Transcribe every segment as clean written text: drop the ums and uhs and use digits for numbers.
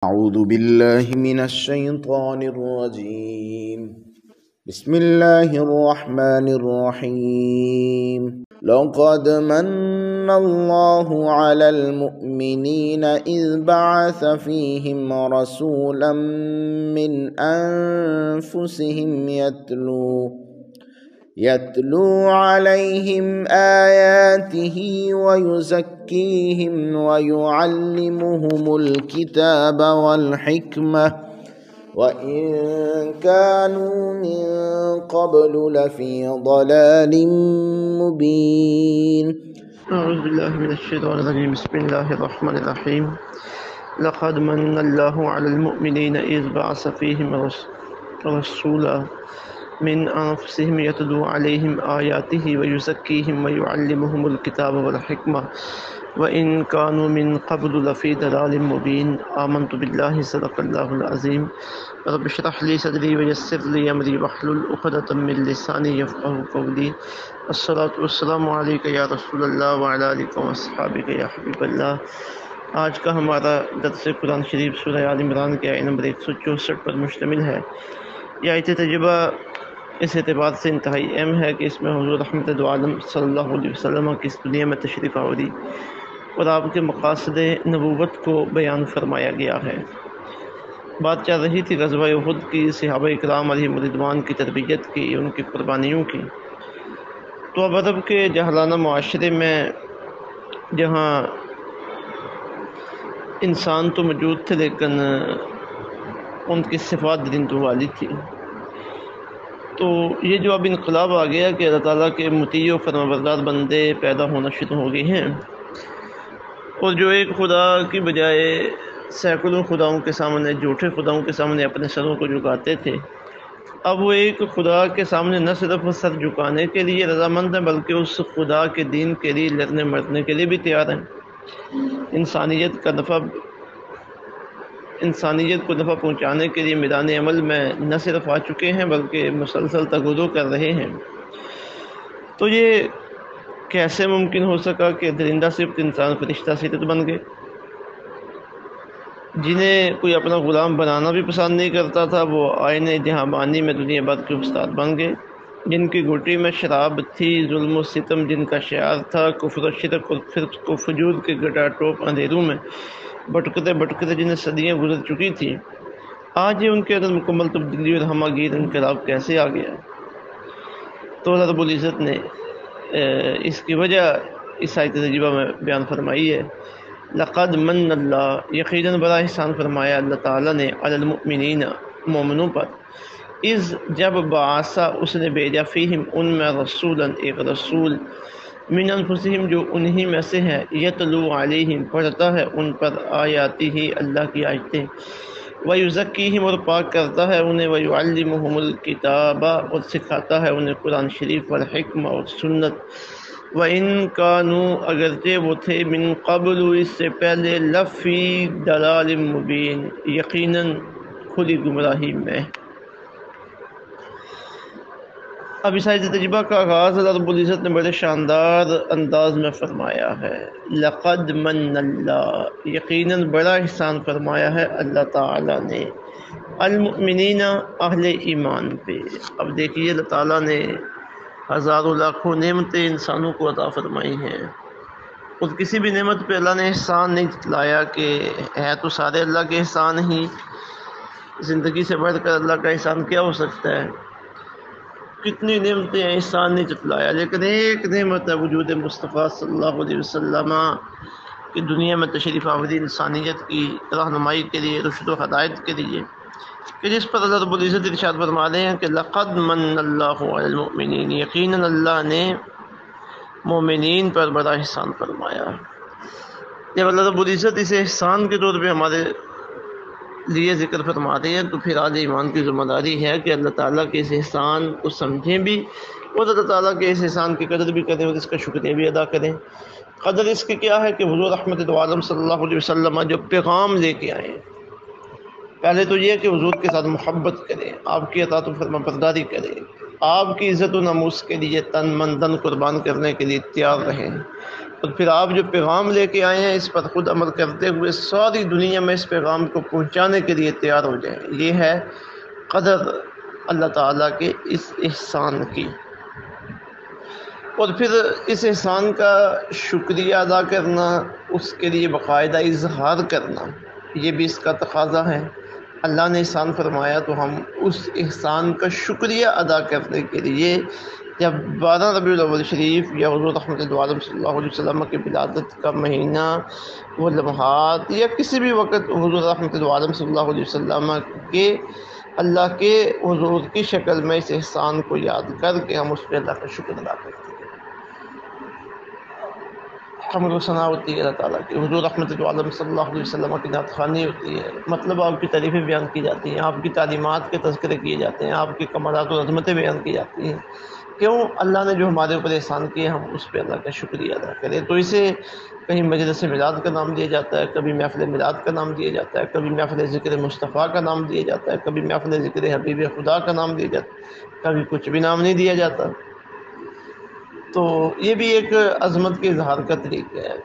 أعوذ بالله من الشيطان الرجيم. بسم الله الرحمن الرحيم. لقد من الله على المؤمنين إذ بعث فيهم رسولا من أنفسهم يتلو عليهم آياته ويزكيهم ويعلمهم الكتاب والحكمة وإن كانوا من قبل لفي ضلال مبين. أعوذ بالله من الشيطان الرجيم. بسم الله الرحمن الرحيم. لقد من الله على المؤمنين إذ بعث فيهم رسولا من أنفسهم يتلو عليهم آياته ويزكيهم ويعلمهم الكتاب والحكمة وإن كانوا من قبل لفي ضلال مبين. آمنت بالله صدق الله العظيم. رب اشرح لي صدري ويسر لي أمري واحلل عقدة من لساني يفقهوا قولي. الصلاة والسلام علیکہ یا رسول اللہ وعلی آلک واصحابک یا حبیب اللہ. آج کا ہمارا درس قرآن شریف سورہ آل عمران کے آیت نمبر 164 پر مشتمل ہے. یہ آیت تجربہ اس اعتبار سے انتہائی اہم ہے کہ اس میں حضور رحمت دو عالم صلی اللہ علیہ وسلم کی اس دنیا میں تشریف آوری اور آپ کے مقاصد نبوت کو بیان فرمایا گیا ہے. بات چل رہی تھی غزوہ احد کی، صحابہ اکرام علیہم رضوان کی تربیت کی، ان کی قربانیوں کی. تو اب عرب کے جاہلانہ معاشرے میں جہاں انسان تو موجود تھے لیکن ان کی صفات درندوں والی تھی، تو یہ جو اب انقلاب آ گیا کہ اللہ تعالیٰ کے مطیع و فرمانبردار بندے پیدا ہونا شروع ہو گئے ہیں، اور جو ایک خدا کی بجائے سینکڑوں خداؤں کے سامنے، جھوٹے خداؤں کے سامنے اپنے سروں کو جھکاتے تھے، اب وہ ایک خدا کے سامنے نہ صرف سر جھکانے کے لیے رضامند ہیں بلکہ اس خدا کے دین کے لیے لڑنے مرنے کے لیے بھی تیار ہیں. انسانیت کو نفع پہنچانے کے لیے میدان عمل میں نہ صرف آ چکے ہیں بلکہ مسلسل تغزو کر رہے ہیں. تو یہ کیسے ممکن ہو سکا کہ درندہ صفت انسان فرشتہ صفت بن گئے؟ جنہیں کوئی اپنا غلام بنانا بھی پسند نہیں کرتا تھا، وہ آئین جہاں بانی میں دنیا بھر کے استاد بن گئے. جن کی گھٹی میں شراب تھی، ظلم و ستم جن کا شعار تھا، کفر و شرک اور فرق و فجور کے گٹا ٹوپ اندھیروں میں بھٹکتے جنہیں صدیاں گزر چکی تھی، آج یہ ان کے اندر مکمل تبدیلی اور ہمہ گیر انقلاب کیسے آ گیا؟ تو اللہ رب العزت نے اس کی وجہ اس آیت تجربہ میں بیان فرمائی ہے. لقد من اللہ، یقیناً بڑا احسان فرمایا اللہ تعالیٰ نے، علی المؤمنین، مومنوں پر، اذ جب بعثا اس نے بھیجا، فیہم ان میں، رسولاً ایک رسول، من انفسہم جو انہی میں سے ہے، یتلو علیہم پڑھتا ہے ان پر، آیاتی ہی اللہ کی آیتیں، ویزکیہم اور پاک کرتا ہے انہیں، ویعلمہم الکتاب اور سکھاتا ہے انہیں قرآن شریف، والحکمہ اور سنت، وَإِن كَانُوا اگرچہ وہ تھے، من قبل اس سے پہلے، لفی ضلال مبین یقیناً کھلی گمراہی میں. اب اس آیت تجربہ کا آغاز اللہ رب العزت نے بڑے شاندار انداز میں فرمایا ہے. لقد من اللہ، یقیناً بڑا احسان فرمایا ہے اللہ تعالیٰ نے، المؤمنین اہل ایمان پہ. اب دیکھیے اللہ تعالیٰ نے ہزاروں لاکھوں نعمتیں انسانوں کو عطا فرمائی ہیں، اور کسی بھی نعمت پہ اللہ نے احسان نہیں جتلایا کہ ہے تو سارے اللہ کے احسان ہی، زندگی سے بڑھ کر اللہ کا احسان کیا ہو سکتا ہے؟ کتنی نعمتیں ہیں، احسان نہیں جتلایا. لیکن ایک نعمت ہے وجود مصطفیٰ صلی اللہ علیہ وسلم کی دنیا میں تشریف آوری، انسانیت کی رہنمائی کے لیے، رشد و ہدایت کے لیے، کہ جس پر اللہ رب العزت ارشاد فرما رہے ہیں کہ لقد من اللہ علی المؤمنین، یقیناً اللہ نے مومنین پر بڑا احسان فرمایا. جب اللہ رب العزت اس احسان کے طور پہ ہمارے لیے ذکر فرما رہے ہیں تو پھر آج ایمان کی ذمہ داری ہے کہ اللہ تعالیٰ کے اس احسان کو سمجھیں بھی، اور اللہ تعالیٰ کے اس احسان کی قدر بھی کریں اور اس کا شکریہ بھی ادا کریں. قدر اس کی کیا ہے کہ حضور رحمت دو عالم صلی اللہ علیہ وسلم جو پیغام لے کے آئے، پہلے تو یہ کہ حضور کے ساتھ محبت کریں، آپ کی اطاعت و فرمانبرداری کریں، آپ کی عزت و ناموس کے لیے تن من دن قربان کرنے کے لیے تیار رہیں، اور پھر آپ جو پیغام لے کے آئے ہیں اس پر خود عمل کرتے ہوئے ساری دنیا میں اس پیغام کو پہنچانے کے لیے تیار ہو جائیں۔ یہ ہے قدر اللہ تعالیٰ کے اس احسان کی، اور پھر اس احسان کا شکریہ ادا کرنا، اس کے لیے باقاعدہ اظہار کرنا، یہ بھی اس کا تقاضا ہے۔ اللہ نے احسان فرمایا تو ہم اس احسان کا شکریہ ادا کرنے کے لیے جب 12 ربیع الاول شریف یا حضور رحمت عالم صلی اللہ علیہ وسلم کی ولادت کا مہینہ، وہ لمحات، یا کسی بھی وقت حضور رحمت عالم صلی اللہ علیہ وسلم کے اللہ کے حضور کی شکل میں اس احسان کو یاد کر کے ہم اس پہ اللہ کا شکر ادا کرتے ہیں۔ حمد و ثنا ہوتی ہے اللہ تعالیٰ کی، حضور رحمت عالم صلی اللہ علیہ وسلم کی نعت خوانی ہوتی ہے، مطلب آپ کی تعریفیں بیان کی جاتی ہیں، آپ کی تعلیمات کے تذکرے کیے جاتے ہیں، آپ کی کمالات و عظمتیں بیان کی جاتی ہیں۔ کیوں؟ اللہ نے جو ہمارے اوپر احسان کیے ہم اس پہ اللہ کا شکریہ ادا کریں۔ تو اسے کہیں مجلس میلاد کا نام دیا جاتا ہے، کبھی محفل میلاد کا نام دیا جاتا ہے، کبھی محفل ذکر مصطفیٰ کا نام دیا جاتا ہے، کبھی محفل ذکر حبیب خدا کا نام دیا جاتا ہے، کبھی کچھ بھی نام نہیں دیا جاتا۔ تو یہ بھی ایک عظمت کے اظہار کا طریقہ ہے۔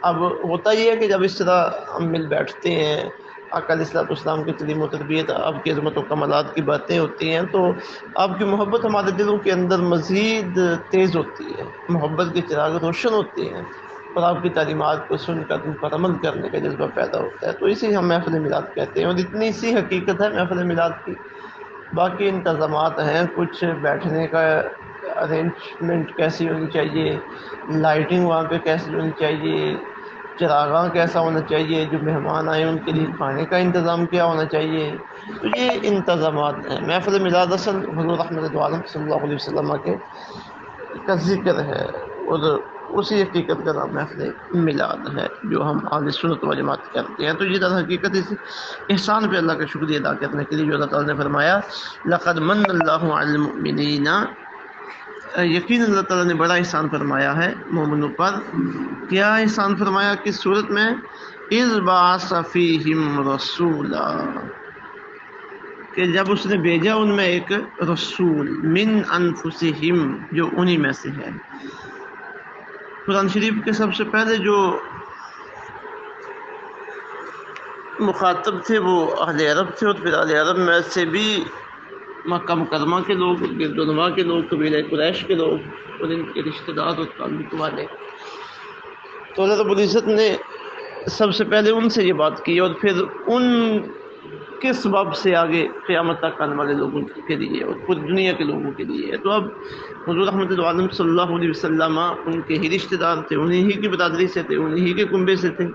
اب ہوتا یہ ہے کہ جب اس طرح ہم مل بیٹھتے ہیں، آقا علیہ الصلوۃ والسلام کی تعلیم و تربیت، آپ کی عظمت و کمالات کی باتیں ہوتی ہیں، تو آپ کی محبت ہمارے دلوں کے اندر مزید تیز ہوتی ہے، محبت کے چراغ روشن ہوتے ہیں، اور آپ کی تعلیمات کو سن کر ان پر عمل کرنے کا جذبہ پیدا ہوتا ہے۔ تو اسی ہم محفل میلاد کہتے ہیں، اور اتنی سی حقیقت ہے محفل میلاد کی۔ باقی انتظامات ہیں، کچھ بیٹھنے کا ارینجمنٹ کیسی ہونی چاہیے، لائٹنگ وہاں پہ کیسی ہونی چاہیے، چراغاں کیسا ہونا چاہیے، جو مہمان آئے ان کے لیے کھانے کا انتظام کیا ہونا چاہیے، تو یہ انتظامات ہیں۔ محفل میلاد اصل حضور رحمت عالم صلی اللہ علیہ وسلم کا ذکر ہے، اور اسی حقیقت کا نام محفل میلاد ہے جو ہم اہل سنت و جماعت کرتے ہیں۔ تو یہ در حقیقت اس احسان پہ اللہ کا شکریہ ادا کرنے کے لیے جو اللہ تعالیٰ نے فرمایا لقد من اللہ علی المؤمنین، یقین اللہ تعالیٰ نے بڑا احسان فرمایا ہے مومنوں پر۔ کیا احسان فرمایا؟ کس صورت میں؟ اذ بعث فیہم رسولا، کہ جب اس نے بھیجا ان میں ایک رسول، من انفسہم، جو انہی میں سے ہے۔ قرآن شریف کے سب سے پہلے جو مخاطب تھے وہ اہل عرب تھے، اور پھر اہل عرب میں سے بھی مکہ مکرمہ کے لوگ، گردنما کے لوگ، قبیلہ قریش کے لوگ، اور ان کے رشتہ دار اور تعلق والے۔ تو اللہ رب العزت نے سب سے پہلے ان سے یہ بات کی، اور پھر ان کے سبب سے آگے قیامت تک آنے والے لوگوں کے لیے اور پوری دنیا کے لوگوں کے لیے۔ تو اب حضور رحمت عالم صلی اللہ علیہ وسلم ان کے ہی رشتہ دار تھے، انہی ہی کی برادری سے تھے، انہی ہی کے کنبے سے تھے،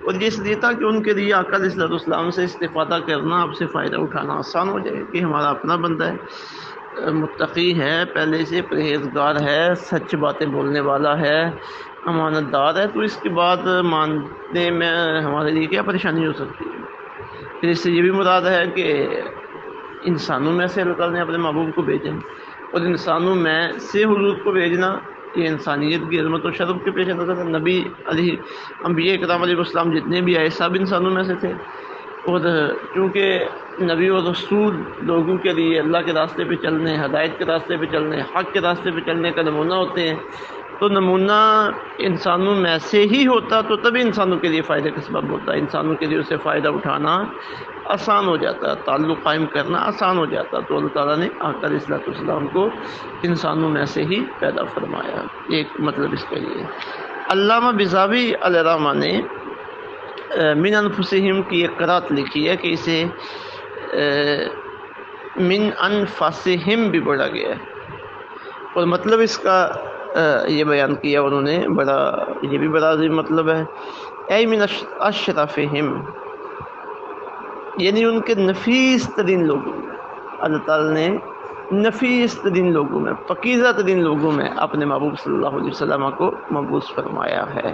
اور یہ اس لیے تھا کہ ان کے لیے آقا علیہ الصلوۃ والسلام سے استفادہ کرنا، آپ سے فائدہ اٹھانا آسان ہو جائے کہ ہمارا اپنا بندہ ہے، متقی ہے، پہلے سے پرہیزگار ہے، سچ باتیں بولنے والا ہے، امانت دار ہے، تو اس کے بعد ماننے میں ہمارے لیے کیا پریشانی ہو سکتی ہے۔ پھر اس سے یہ بھی مراد ہے کہ انسانوں میں سے اللہ تعالیٰ نے اپنے محبوب کو بھیجا، اور انسانوں میں سے حضور کو بھیجنا یہ انسانیت کی عظمت و شرف کے پیش نظر نبی علیہ انبیاء کرام علیہ السلام جتنے بھی آئے سب انسانوں میں سے تھے، اور چونکہ نبی و رسول لوگوں کے لیے اللہ کے راستے پہ چلنے، ہدایت کے راستے پہ چلنے، حق کے راستے پہ چلنے کا نمونہ ہوتے ہیں، تو نمونہ انسانوں میں سے ہی ہوتا تو تبھی انسانوں کے لیے فائدے کا سبب ہوتا ہے، انسانوں کے لیے اسے فائدہ اٹھانا آسان ہو جاتا ہے، تعلق قائم کرنا آسان ہو جاتا ہے۔ تو اللہ تعالیٰ نے آقا علیہ الصلوۃ والسلام کو انسانوں میں سے ہی پیدا فرمایا، ایک مطلب اس کے لیے۔ علامہ بزاوی علیہ الرحمہ نے من انفسہم کی ایک قرات لکھی ہے کہ اسے من انفسہم بھی پڑھا گیا ہے، اور مطلب اس کا یہ بیان کیا انہوں نے، بڑا یہ بھی بڑا عظیم مطلب ہے، اے من اشرفہم، یعنی ان کے نفیس ترین لوگوں میں اللہ تعالیٰ نے نفیس ترین لوگوں میں، پکیزہ ترین لوگوں میں اپنے محبوب صلی اللہ علیہ وسلم کو مبعوث فرمایا ہے،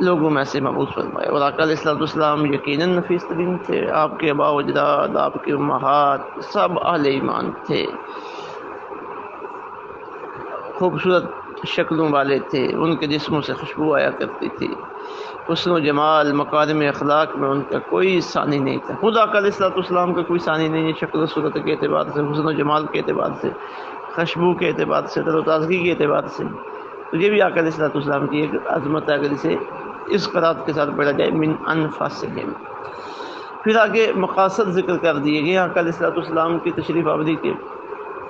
لوگوں میں سے مبعوث فرمایا۔ اور آقا علیہ الصلوۃ والسلام یقیناً نفیس ترین تھے، آپ کے آباء و اجداد، آپ کے امہات سب اہل ایمان تھے، خوبصورت شکلوں والے تھے، ان کے جسموں سے خوشبو آیا کرتی تھی، حسن و جمال مکارم اخلاق میں ان کا کوئی ثانی نہیں تھا. خود آقا علیہ الصلوۃ والسلام کا کوئی ثانی نہیں ہے شکل و صورت کے اعتبار سے، حسن و جمال کے اعتبار سے، خوشبو کے اعتبار سے، تر و تازگی کے اعتبار سے. تو یہ بھی آقا علیہ الصلوۃ والسلام کی ایک عظمت ہے اگر اسے اس قرات کے ساتھ پڑھا جائے، من انفسہم. پھر آگے مقاصد ذکر کر دیے گئے آقا علیہ الصلوۃ والسلام کی تشریف آوری کے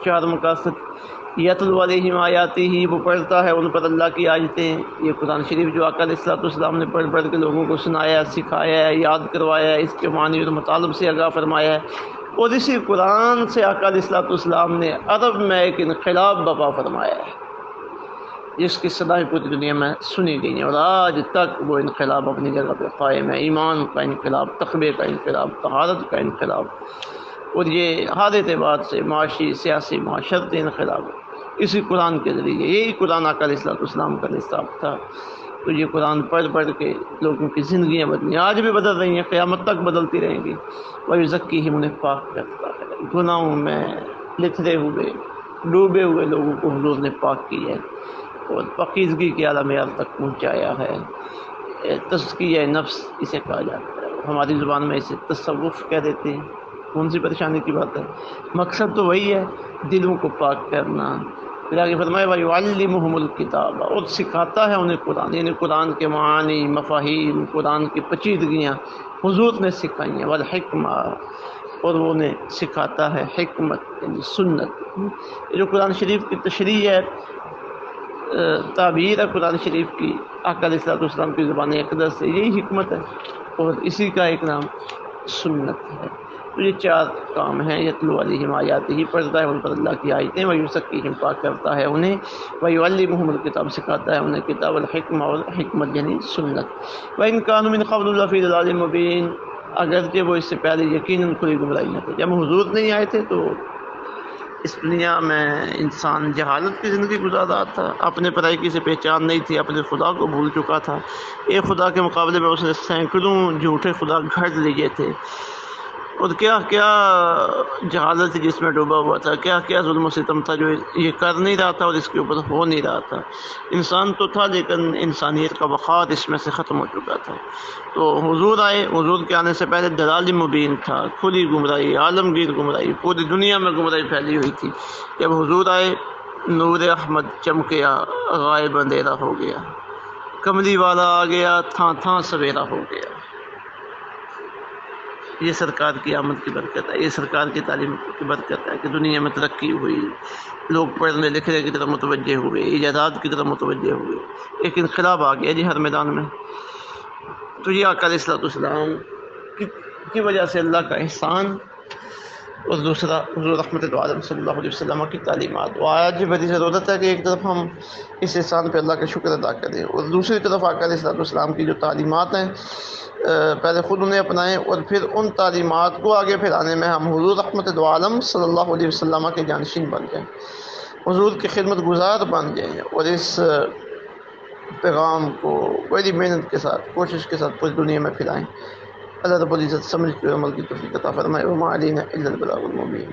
4 مقاصد. یتلو علیہم آیاتہ، وہ پڑھتا ہے ان پر اللہ کی آیتیں. یہ قرآن شریف جو آقا علیہ الصلوۃ والسلام نے پڑھ کے لوگوں کو سنایا، سکھایا ہے، یاد کروایا ہے، اس کے معنی اور مطالب سے آگاہ فرمایا ہے. اور اسی قرآن سے آقا علیہ الصلوۃ والسلام نے عرب میں ایک انقلاب برپا فرمایا ہے جس کی صدائیں پوری دنیا میں سنی گئی ہیں، اور آج تک وہ انقلاب اپنی جگہ پہ قائم ہے. ایمان کا انقلاب، تقوی کا انقلاب، طہارت کا انقلاب، اور یہ ہر اعتبار سے معاشی، سیاسی، معاشرتی انقلاب اسی قرآن کے ذریعے. یہی قرآن آقا علیہ الصلوۃ والسلام کا نصاب تھا. تو یہ قرآن پڑھ کے لوگوں کی زندگیاں بدلی، آج بھی بدل رہی ہیں، قیامت تک بدلتی رہیں گی. وَيُزَكِّيهِمْ، انہیں پاک کرتا ہے، گناہوں میں لکھتے ہوئے ڈوبے ہوئے لوگوں کو حضور نے پاک کی ہے اور پاکیزگی کے اعلیٰ معیار تک پہنچایا ہے. تزکیہ نفس اسے کہا جاتا ہے، ہماری زبان میں اسے تصوف کہہ دیتے ہیں. کون سی پریشانی کی بات ہے، مقصد تو وہی ہے، دلوں کو پاک کرنا. پھر آگے فرمایا وَيُعَلِّمُهُمُ الْكِتَابَ، اور سکھاتا ہے انہیں قرآن، یعنی قرآن کے معانی، مفاہیم، قرآن کی پیچیدگیاں حضور نے سکھائی ہیں. والحکمہ، اور وہ انہیں سکھاتا ہے حکمت، یعنی سنت. یہ جو قرآن شریف کی تشریح ہے، تعبیر ہے قرآن شریف کی آقا علیہ الصلوۃ والسلام کی زبان اقدس سے، یہی حکمت ہے اور اسی کا ایک نام سنت ہے. تو یہ 4 کام ہیں. یتلو علیہم آیاتہ، پڑھتا ہے ان پر اللہ کی آیتیں. ویزکیہم، پاک کرتا ہے انہیں. ویعلمہم الکتاب، سکھاتا ہے انہیں کتاب. الحکمہ، اور حکمت یعنی سنت. وإن كانوا من قبل لفی ضلال مبین، اگرچہ وہ اس سے پہلے یقیناً کھلی گمراہی میں تھے. جب حضور نہیں آئے تھے تو اس دنیا میں انسان جہالت کی زندگی گزار رہا تھا، اپنے پرائیکی سے پہچان نہیں تھی، اپنے خدا کو بھول چکا تھا. ایک خدا کے مقابلے میں اس نے سینکڑوں جھوٹے خدا گھڑ لیے تھے، اور کیا کیا جہالت تھی جس میں ڈوبا ہوا تھا، کیا کیا ظلم و ستم تھا جو یہ کر نہیں رہا تھا اور اس کے اوپر ہو نہیں رہا تھا. انسان تو تھا لیکن انسانیت کا وقار اس میں سے ختم ہو چکا تھا. تو حضور آئے، حضور کے آنے سے پہلے دلال مبین تھا، کھلی گمراہی، عالمگیر گمراہی، پوری دنیا میں گمراہی پھیلی ہوئی تھی. جب حضور آئے، نور احمد چمکیا، غائب اندھیرا ہو گیا، کملی والا آ گیا، تھاں تھاں سویرا ہو گیا. یہ سرکار کی آمد کی برکت ہے، یہ سرکار کی تعلیم کی برکت ہے کہ دنیا میں ترقی ہوئی، لوگ پڑھنے لکھنے کی طرف متوجہ ہوئے، ایجادات کی طرف متوجہ ہوئے، ایک انقلاب آ گیا جی ہر میدان میں. تو یہ آقا علیہ الصلوۃ والسلام کی وجہ سے اللہ کا احسان، اور دوسرا حضور رحمت العالم صلی اللہ علیہ وسلم کی تعلیمات. اور آج بڑی ضرورت ہے کہ ایک طرف ہم اس احسان پہ اللہ کا شکر ادا کریں، اور دوسری طرف آقا علیہ الصلوۃ والسلام کی جو تعلیمات ہیں پہلے خود انہیں اپنائیں، اور پھر ان تعلیمات کو آگے پھیلانے میں ہم حضور رحمت العالم صلی اللہ علیہ وسلم کے جانشین بن جائیں، حضور کی خدمت گزار بن جائیں، اور اس پیغام کو بڑی محنت کے ساتھ، کوشش کے ساتھ پوری دنیا میں پھیلائیں. اللہ رب العزت سمجھ کے عمل کی توفیق عطا فرمائے. وما علینا الا البلاغ المبین.